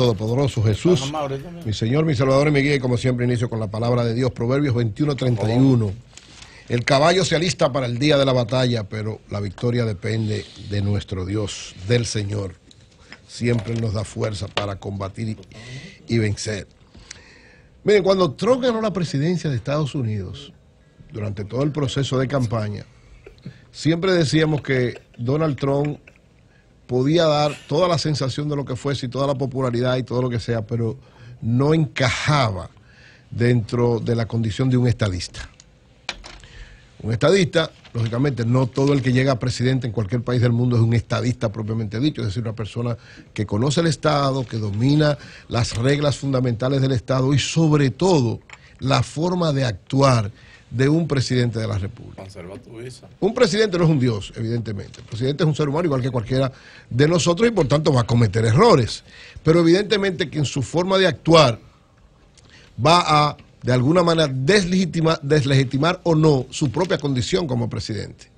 Todopoderoso Jesús, mi Señor, mi Salvador y mi guía, y como siempre inicio con la palabra de Dios, Proverbios 21:31. El caballo se alista para el día de la batalla, pero la victoria depende de nuestro Dios, del Señor. Siempre nos da fuerza para combatir y vencer. Miren, cuando Trump ganó la presidencia de Estados Unidos, durante todo el proceso de campaña, siempre decíamos que Donald Trump podía dar toda la sensación de lo que fuese y toda la popularidad y todo lo que sea, pero no encajaba dentro de la condición de un estadista. Un estadista, lógicamente, no todo el que llega a presidente en cualquier país del mundo es un estadista propiamente dicho, es decir, una persona que conoce el Estado, que domina las reglas fundamentales del Estado y sobre todo la forma de actuar de un presidente de la República. Un presidente no es un dios, evidentemente. El presidente es un ser humano igual que cualquiera de nosotros y por tanto va a cometer errores. Pero evidentemente que en su forma de actuar va a, de alguna manera, deslegitimar o no su propia condición como presidente.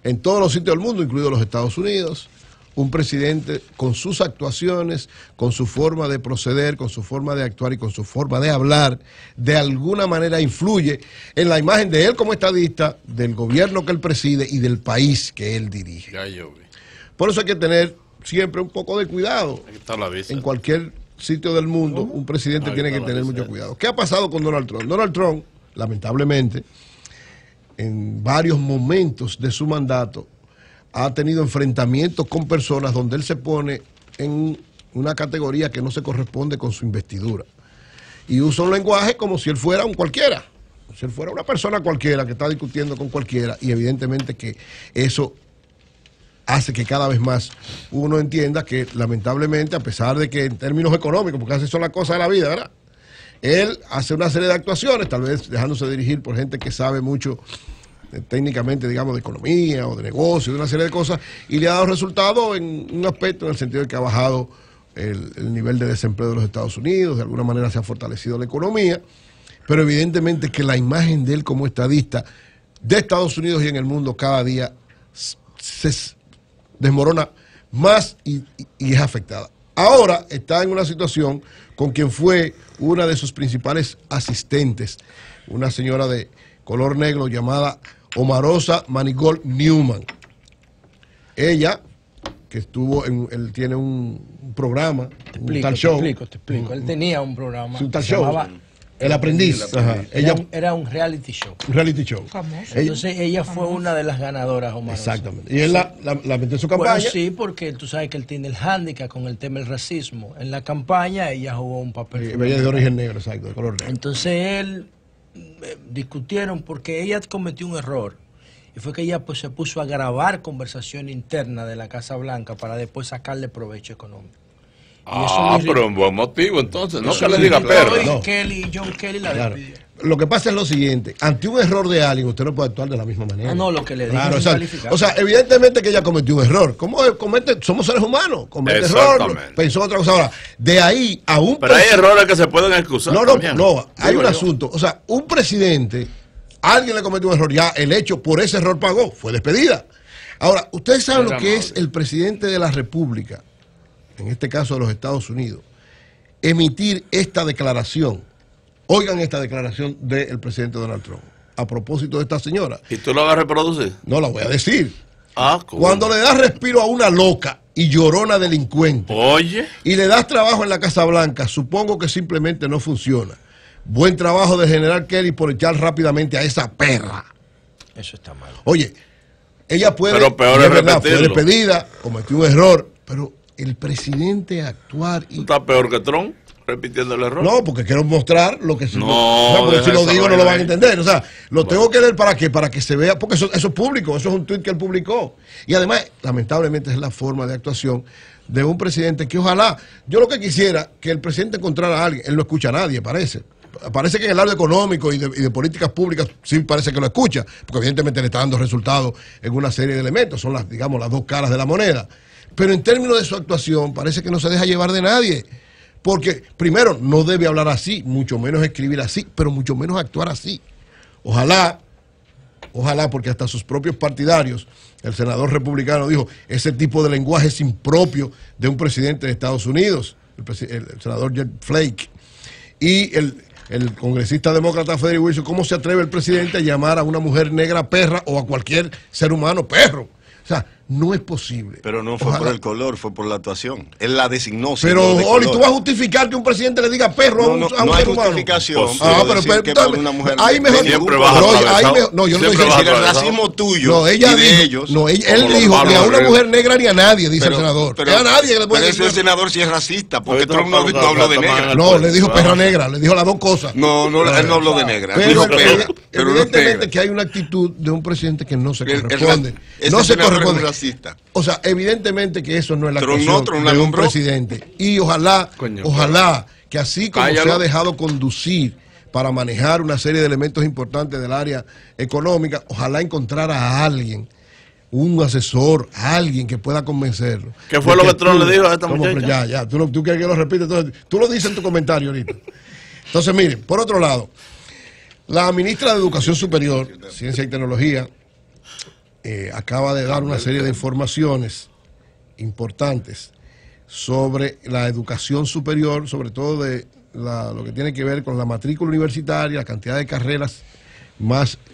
En todos los sitios del mundo, incluidos los Estados Unidos, un presidente con sus actuaciones, con su forma de proceder, con su forma de actuar y con su forma de hablar, de alguna manera influye en la imagen de él como estadista, del gobierno que él preside y del país que él dirige. Por eso hay que tener siempre un poco de cuidado. En cualquier sitio del mundo, un presidente tiene que tener mucho cuidado. ¿Qué ha pasado con Donald Trump? Donald Trump, lamentablemente, en varios momentos de su mandato, ha tenido enfrentamientos con personas donde él se pone en una categoría que no se corresponde con su investidura. Y usa un lenguaje como si él fuera un cualquiera, como si él fuera una persona cualquiera que está discutiendo con cualquiera, y evidentemente que eso hace que cada vez más uno entienda que lamentablemente, a pesar de que en términos económicos, porque así son las cosas de la vida, ¿verdad?, él hace una serie de actuaciones, tal vez dejándose dirigir por gente que sabe mucho técnicamente, digamos, de economía o de negocio, de una serie de cosas, y le ha dado resultado en un aspecto, en el sentido de que ha bajado el nivel de desempleo de los Estados Unidos, de alguna manera se ha fortalecido la economía, pero evidentemente que la imagen de él como estadista de Estados Unidos y en el mundo cada día se desmorona más y es afectada. Ahora está en una situación con quien fue una de sus principales asistentes, una señora de color negro llamada Omarosa Manigault Newman. Ella, que estuvo él tiene un programa, un tal show. Te explico. Él tenía un programa. Un tal show. El Aprendiz. Ajá. Era un reality show. Un reality show. Entonces ella fue una de las ganadoras, Omarosa. Exactamente. Y él la metió en su campaña. Bueno, sí, porque tú sabes que él tiene el hándicap con el tema del racismo. En la campaña ella jugó un papel. Ella es de origen negro, exacto, de color negro. Entonces él discutieron porque ella cometió un error y fue que ella pues se puso a grabar conversación interna de la Casa Blanca para después sacarle provecho económico. Pero un buen motivo entonces, no se le diga perra. No. John Kelly la despidió. Lo que pasa es lo siguiente, ante un error de alguien usted no puede actuar de la misma manera. No, lo que le digo es calificado. O sea, evidentemente que ella cometió un error. ¿Cómo comete? Somos seres humanos, comete error, pensó otra cosa. Ahora, de ahí a un pero hay errores que se pueden excusar. No, hay un asunto. O sea, un presidente, alguien le cometió un error, ya el hecho por ese error pagó, fue despedida. Ahora, ustedes saben lo que es el presidente de la República, en este caso de los Estados Unidos, emitir esta declaración. Oigan esta declaración del presidente Donald Trump a propósito de esta señora. ¿Y tú la vas a reproducir? No la voy a decir. ¿Cómo? Cuando le das respiro a una loca y llorona delincuente, oye, y le das trabajo en la Casa Blanca, supongo que simplemente no funciona. Buen trabajo del general Kelly por echar rápidamente a esa perra. Eso está mal. Oye, ella puede, pero peor es verdad, fue repetirlo. despedida, cometió un error, pero el presidente actuar y... ¿Está peor que Trump repitiendo el error? No, porque quiero mostrar lo que... porque si lo eso digo no lo van a entender. O sea, lo tengo que leer ¿para qué? Para que se vea, porque eso es público, eso es un tuit que él publicó. Y además, lamentablemente es la forma de actuación de un presidente que ojalá, yo lo que quisiera, que el presidente encontrara a alguien, él no escucha a nadie, parece. Parece que en el lado económico y de políticas públicas sí parece que lo escucha, porque evidentemente le está dando resultados en una serie de elementos, son las, digamos, las dos caras de la moneda. Pero en términos de su actuación parece que no se deja llevar de nadie, porque primero no debe hablar así, mucho menos escribir así, pero mucho menos actuar así. Ojalá, porque hasta sus propios partidarios, el senador republicano dijo, ese tipo de lenguaje es impropio de un presidente de Estados Unidos. el senador Jeff Flake, y el congresista demócrata Frederick Wilson, ¿cómo se atreve el presidente a llamar a una mujer negra perra o a cualquier ser humano perro? O sea, no es posible. Pero no fue por el color, fue por la actuación. Él la designó. Pero, Oli, ¿tú vas a justificar que un presidente le diga perro a un ser humano? No hay justificación. Pero una mujer ahí mejor. No, yo no dije el racismo tuyo. No, ella dijo. Ellos, no, él dijo ni a una mujer negra ni a nadie, dice el senador. Pero a nadie que le puede decir. Pero ese senador sí es racista, porque Trump no habló de negra. No, le dijo perra negra, le dijo las dos cosas. No, él no habló de negra. Pero evidentemente que hay una actitud de un presidente que no se corresponde. No se corresponde. O sea, evidentemente que eso no es la actuación de un presidente. Y ojalá que así como se ha dejado conducir para manejar una serie de elementos importantes del área económica, ojalá encontrara a alguien, un asesor, a alguien que pueda convencerlo. ¿Qué fue lo que Trump le dijo a esta muchacha? Ya, tú quieres que lo repita, entonces tú lo dices en tu comentario ahorita. Entonces, miren, por otro lado, la ministra de Educación Superior, Ciencia y Tecnología, acaba de dar una serie de informaciones importantes sobre la educación superior, sobre todo de lo que tiene que ver con la matrícula universitaria, la cantidad de carreras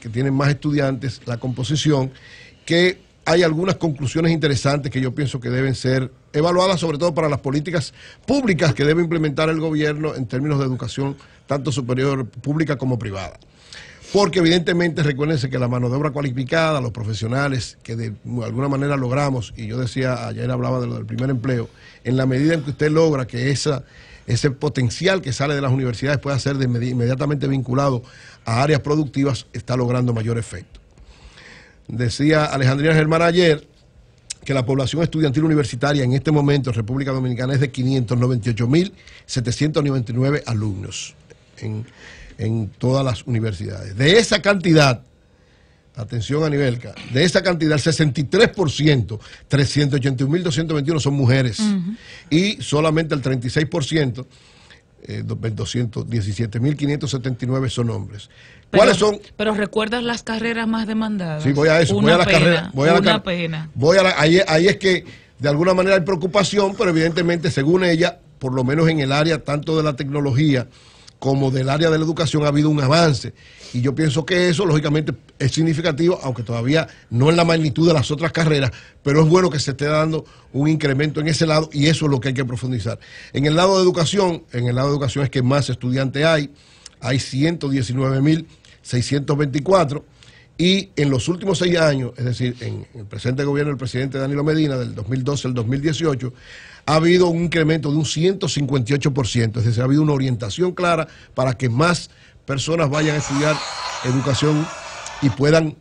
que tienen más estudiantes, la composición, que hay algunas conclusiones interesantes que yo pienso que deben ser evaluadas, sobre todo para las políticas públicas que debe implementar el gobierno en términos de educación, tanto superior pública como privada. Porque evidentemente recuérdense que la mano de obra cualificada, los profesionales que de alguna manera logramos, y yo decía, ayer hablaba de lo del primer empleo, en la medida en que usted logra que ese potencial que sale de las universidades pueda ser inmediatamente vinculado a áreas productivas, está logrando mayor efecto. Decía Alejandrina Germán ayer que la población estudiantil universitaria en este momento en República Dominicana es de 598.799 alumnos en todas las universidades. De esa cantidad, atención Anibelka, de esa cantidad, el 63%, 381.221 son mujeres, y solamente el 36%, 217.579 son hombres. ¿Cuáles son? Pero ¿recuerdas las carreras más demandadas? Sí, voy a eso, voy a las carreras. Ahí es que de alguna manera hay preocupación, pero evidentemente, según ella, por lo menos en el área tanto de la tecnología como del área de la educación ha habido un avance. Y yo pienso que eso, lógicamente, es significativo, aunque todavía no en la magnitud de las otras carreras, pero es bueno que se esté dando un incremento en ese lado, y eso es lo que hay que profundizar. En el lado de educación, es que más estudiantes hay 119.624, y en los últimos 6 años, es decir, en el presente gobierno del presidente Danilo Medina, del 2012 al 2018, ha habido un incremento de un 158%, es decir, ha habido una orientación clara para que más personas vayan a estudiar educación y puedan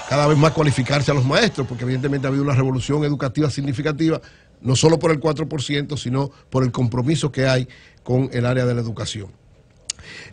cada vez más cualificarse a los maestros, porque evidentemente ha habido una revolución educativa significativa, no solo por el 4%, sino por el compromiso que hay con el área de la educación.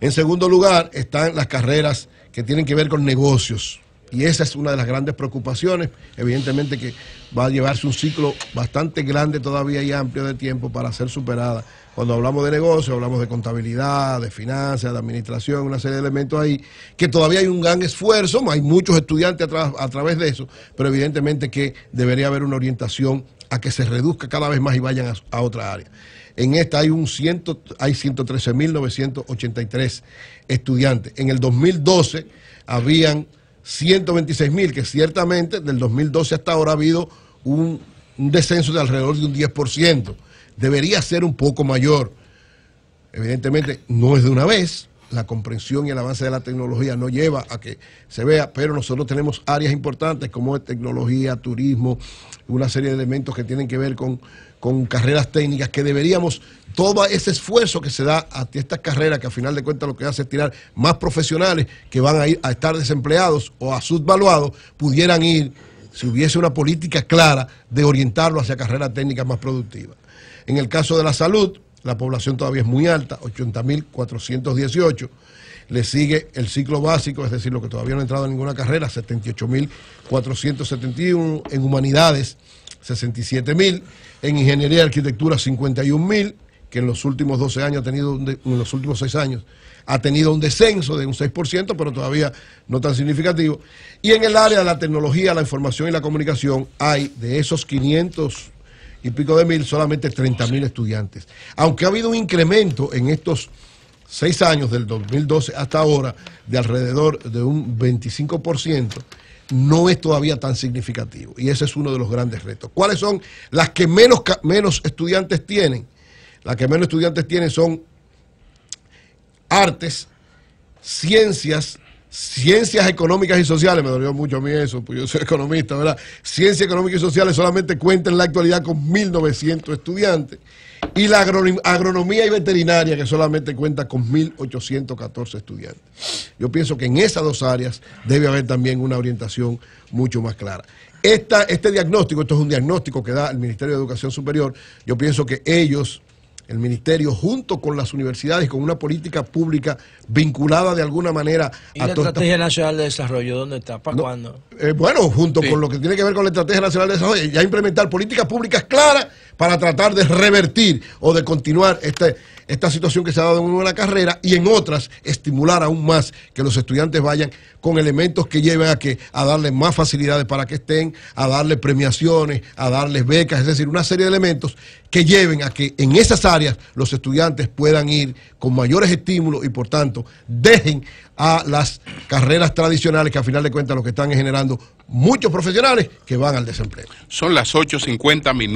En segundo lugar están las carreras que tienen que ver con negocios. Y esa es una de las grandes preocupaciones, evidentemente que va a llevarse un ciclo bastante grande todavía y amplio de tiempo para ser superada. Cuando hablamos de negocios, hablamos de contabilidad, de finanzas, de administración, una serie de elementos ahí, que todavía hay un gran esfuerzo, hay muchos estudiantes a través de eso, pero evidentemente que debería haber una orientación a que se reduzca cada vez más y vayan a otra área. En esta hay 113.983 estudiantes. En el 2012 habían 126.000, que ciertamente del 2012 hasta ahora ha habido un descenso de alrededor de un 10%. Debería ser un poco mayor. Evidentemente no es de una vez, la comprensión y el avance de la tecnología no lleva a que se vea, pero nosotros tenemos áreas importantes como es tecnología, turismo, una serie de elementos que tienen que ver con carreras técnicas, que deberíamos, todo ese esfuerzo que se da a estas carreras, que a final de cuentas lo que hace es tirar más profesionales que van a ir a estar desempleados o a subvaluados, pudieran ir, si hubiese una política clara de orientarlo hacia carreras técnicas más productivas. En el caso de la salud, la población todavía es muy alta, 80.418. Le sigue el ciclo básico, es decir, lo que todavía no ha entrado en ninguna carrera, 78.471. En humanidades, 67.000. En ingeniería y arquitectura, 51.000, que en los últimos 12 años en los últimos 6 años ha tenido un descenso de un 6%, pero todavía no tan significativo. Y en el área de la tecnología, la información y la comunicación, hay de esos 500 y pico de mil, solamente 30.000 estudiantes. Aunque ha habido un incremento en estos 6 años, del 2012 hasta ahora, de alrededor de un 25%, no es todavía tan significativo. Y ese es uno de los grandes retos. ¿Cuáles son las que menos estudiantes tienen? Las que menos estudiantes tienen son artes, ciencias económicas y sociales. Me dolió mucho a mí eso, pues yo soy economista, ¿verdad? Ciencias económicas y sociales solamente cuentan en la actualidad con 1.900 estudiantes. Y la agronomía y veterinaria, que solamente cuenta con 1.814 estudiantes. Yo pienso que en esas dos áreas debe haber también una orientación mucho más clara. Este diagnóstico, esto es un diagnóstico que da el Ministerio de Educación Superior. Yo pienso que ellos, el Ministerio, junto con las universidades, con una política pública vinculada de alguna manera ¿Y la Estrategia Nacional de Desarrollo dónde está? ¿Para cuándo? Bueno, junto con lo que tiene que ver con la Estrategia Nacional de Desarrollo, ya implementar políticas públicas claras para tratar de revertir o de continuar esta situación que se ha dado en una carrera, y en otras estimular aún más que los estudiantes vayan con elementos que lleven a darles más facilidades para que estén, a darles premiaciones, a darles becas, es decir, una serie de elementos que lleven a que en esas áreas los estudiantes puedan ir con mayores estímulos y por tanto dejen a las carreras tradicionales, que a final de cuentas lo que están es generando muchos profesionales que van al desempleo. Son las 8:50 minutos.